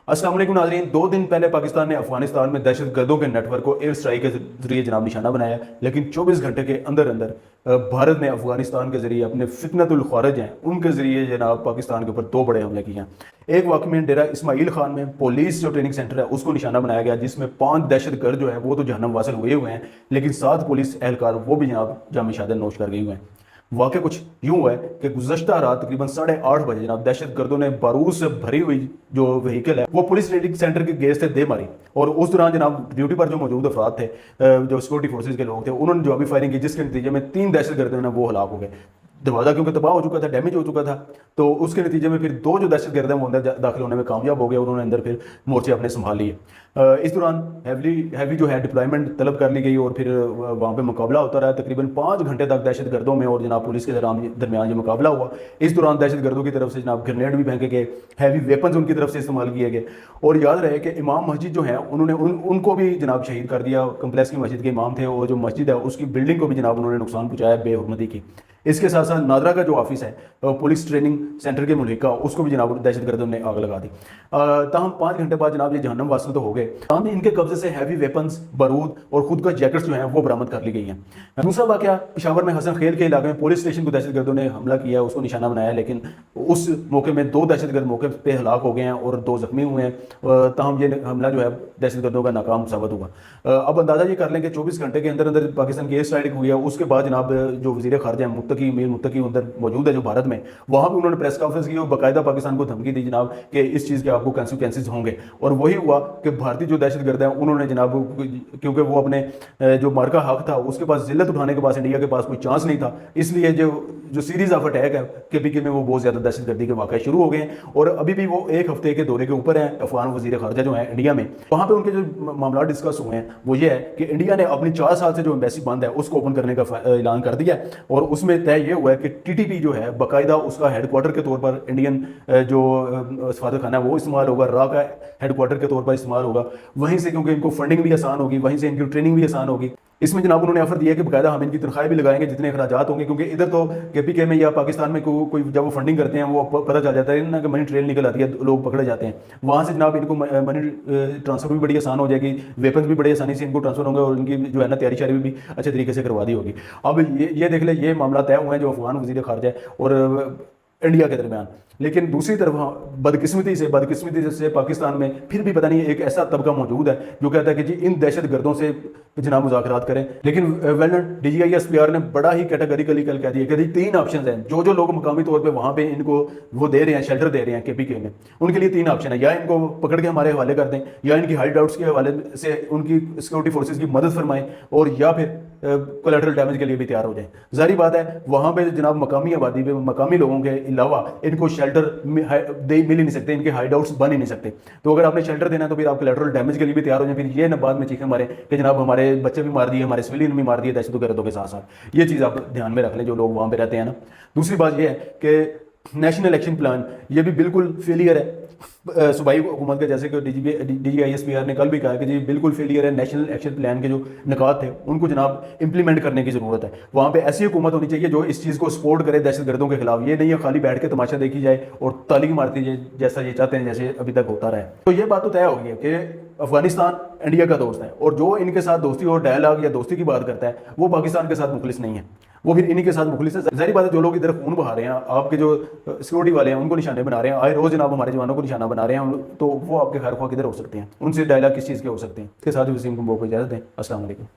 अस्सलाम वालेकुम नाज़रीन, 2 दिन पहले पाकिस्तान ने अफगानिस्तान में दहशत गर्दों के नेटवर्क को एयर स्ट्राइक के जरिए जनाब निशाना बनाया, लेकिन 24 घंटे के अंदर अंदर भारत ने अफगानिस्तान के जरिए अपने फितनतुल खारिज हैं उनके जरिए जनाब पाकिस्तान के ऊपर 2 बड़े हमले किए हैं। एक वाक़ में डेरा इस्माइल खान में पुलिस जो ट्रेनिंग सेंटर है उसको निशाना बनाया गया, जिसमें 5 दहशत गर्द जो है वो तो जहन्नम वासिल हुए हैं, लेकिन 7 पुलिस एहलकार वो भी जनाब जाम शहादत नोश कर गए हुए हैं। वाक़या कुछ यूँ हुआ है कि गुज़श्ता रात तकरीबन 8:30 बजे जनाब दहशत गर्दों ने बारूद से भरी हुई जो व्हीकल है वो पुलिस ट्रेनिंग सेंटर के गेट से दे मारी, और उस दौरान जनाब ड्यूटी पर जो मौजूद अफराद थे, जो सिक्योरिटी फोर्सेज के लोग थे, उन्होंने जवाबी फायरिंग की, जिसके नतीजे में 3 दहशत गर्द हैं वो हलाक हो गए। दरवाज़ा क्योंकि तबाह हो चुका था, डैमेज हो चुका था, तो उसके नतीजे में फिर 2 जो दहशत गर्द हैं वो अंदर दाखिल होने में कामयाब हो गए, उन्होंने अंदर फिर मोर्चे अपने संभाल लिए। इस दौरान हैवी जो है डिप्लॉयमेंट तलब कर ली गई और फिर वहाँ पे मुकाबला होता रहा तकरीबन 5 घंटे तक दहशत गर्दों में और जनाब पुलिस के दरमियान जो मुकाबला हुआ। इस दौरान दहशत गर्दों की तरफ से जनाब ग्रेनेड भी फेंके गए, हैवी वेपन्स उनकी तरफ से इस्तेमाल किए गए, और याद रहे कि इमाम मस्जिद जो है उन्होंने उनको भी जनाब शहीद कर दिया। कम्प्लेक्स की मस्जिद के इमाम थे, और जो मस्जिद है उसकी बिल्डिंग को भी जनाब उन्होंने नुकसान पहुँचाया बेहुरमती की। इसके साथ साथ नादरा का जो ऑफिस है पुलिस ट्रेनिंग सेंटर के मुल्क का, उसको भी जनाब दहशत गर्दों ने आग लगा दी। ताहम 5 घंटे बाद जनाब ये जहन्नम वासिल तो हो गए, ताहम इनके कब्जे से हैवी वेपन्स, बारूद और खुद का जैकेट्स जो हैं वो बरामद कर ली गई हैं। दूसरा वाक़या पेशावर में हसन खेल के इलाके में पुलिस स्टेशन को दहशत गर्दों ने हमला किया, उसको निशाना बनाया, लेकिन उस मौके में 2 दहशत गर्द मौके पर हलाक हो गए हैं और 2 जख्मी हुए हैं। ताहम ये हमला जो है दहशत गर्दों का नाकाम साबित हुआ। अब अंदाजा ये कर लें कि 24 घंटे के अंदर अंदर पाकिस्तान की एयर स्ट्राइक हुई है। उसके बाद जनाब जो वज़ीर ख़ारिजा मीर मुत्तकी अंदर मौजूद है जो भारत में, वहाँ भी उन्होंने प्रेस कॉन्फ्रेंस की और बाकायदा पाकिस्तान को धमकी दी जनाब कि इस चीज़ के आपको कंसिक्वेंसेज होंगे। और वही हुआ कि भारतीय जो दहशत गर्द है उन्होंने जनाब, क्योंकि वो अपने जो मार्का हक था उसके पास जिल्लत उठाने के पास इंडिया के पास कोई चांस नहीं था, इसलिए जो सीरीज ऑफ अटैक है केपीके में वो बहुत ज़्यादा दहशत गर्दी के वाक़े शुरू हो गए हैं, और अभी भी वो 1 हफ्ते के दौरे के ऊपर हैं अफगान वज़ीर ख़ारिजा जो है इंडिया में। वहाँ पर उनके जो मामला डिस्कस हुए हैं वो ये है कि इंडिया ने अपनी 4 साल से जो एम्बेसी बंद है उसको ओपन करने का ऐलान कर दिया, और उसमें तय ये हुआ है कि टीटीपी जो है बाकायदा उसका हेडक्वार्टर के तौर पर इंडियन जो सफारत खाना है वो इस्तेमाल होगा, रा का हेडक्वार्टर के तौर पर इस्तेमाल होगा। वहीं से क्योंकि इनको फंडिंग भी आसान होगी, वहीं से इनकी ट्रेनिंग भी आसान होगी। इसमें जनाब उन्होंने ऑफर दिया कि बाकायदा हम इनकी तनख्वाह भी लगाएंगे जितने अखराजात होंगे, क्योंकि इधर तो केपीके में या पाकिस्तान में कोई जब वो फंडिंग करते हैं वो पता चल जाता है ना कि मनी ट्रेल निकल आती है, लोग पकड़े जाते हैं। वहाँ से जनाब इनको मनी ट्रांसफर भी बड़ी आसान हो जाएगी, वेपन्स भी बड़ी आसानी से इनको ट्रांसफर होंगे, और इनकी जो है ना तैयारी शारी भी अच्छे तरीके से करवा दी होगी। अब ये देख ले, ये मामला तय हुए हैं जो अफगान वज़ीर ख़ारिजा और इंडिया के दरमियान। लेकिन दूसरी तरफ बदकिस्मती से पाकिस्तान में फिर भी पता नहीं एक ऐसा तबका मौजूद है जो कहता है कि जी इन दहशत गर्दों से जनाब मुज़ाकरात करें। लेकिन वेलडन DGISPR ने बड़ा ही कैटेगरिकली कल कह दिया कि जी 3 ऑप्शन हैं। जो लोग मुकामी तौर पर वहाँ पे इनको वो दे रहे हैं, शेल्टर दे रहे हैं केपीके में, उनके लिए 3 ऑप्शन है, या इनको पकड़ के हमारे हवाले कर दें, या इनकी हाइड आउट्स के हवाले से उनकी सिक्योरिटी फोर्सेज की मदद फरमाएं, और या फिर कोलैटरल डैमेज के लिए भी तैयार हो जाए। जाहिर बात है वहाँ पे जनाब मकामी आबादी पे मकामी लोगों के अलावा इनको शेल्टर मिल ही नहीं सकते, इनके हाइड आउट्स बन ही नहीं सकते। तो अगर आपने शेल्टर देना है तो फिर आप कोलैटरल डैमेज के लिए भी तैयार हो जाए, फिर ये न बाद में चीखें मारे कि जनाब हमारे बच्चे भी मार दिए, हमारे सिविलियन भी मार दिए दहशत गर्दों के साथ साथ। ये चीज़ आप ध्यान में रख लें जो लोग वहाँ पे रहते हैं ना। दूसरी बात यह है कि नेशनल एक्शन प्लान ये भी बिल्कुल फेलियर है सूबाई हुकूमत का, जैसे कि DGISPR ने कल भी कहा कि जी बिल्कुल फेलियर है। नेशनल एक्शन प्लान के जो निकात थे उनको जनाब इंप्लीमेंट करने की ज़रूरत है। वहाँ पे ऐसी हुकूमत होनी चाहिए जो इस चीज़ को सपोर्ट करे दहशत गर्दों के खिलाफ। ये नहीं है खाली बैठ के तमाशा देखी जाए और ताली मारती जाए जैसा ये चाहते हैं, जैसे अभी तक होता रहा है। तो ये बात तो तय हो गई है कि अफगानिस्तान इंडिया का दोस्त है, और जो इनके साथ दोस्ती और डायलॉग या दोस्ती की बात करता है वो पाकिस्तान के साथ मुखलिस नहीं है, वो फिर इन्हीं के साथ मुखलिस है। जाहिर बात है जो लोग इधर खून बहा रहे हैं, आपके जो सिक्योरिटी वाले हैं उनको निशाने बना रहे हैं, आए रोज जनाब हमारे जवानों को निशाना बना रहे हैं, तो वो आपके खैर ख्वाह किधर हो सकते हैं, उनसे डायलॉग किस चीज़ के हो सकते हैं। इसके साथ ही वसीम को इजाज़त दें। अस्सलाम वालेकुम।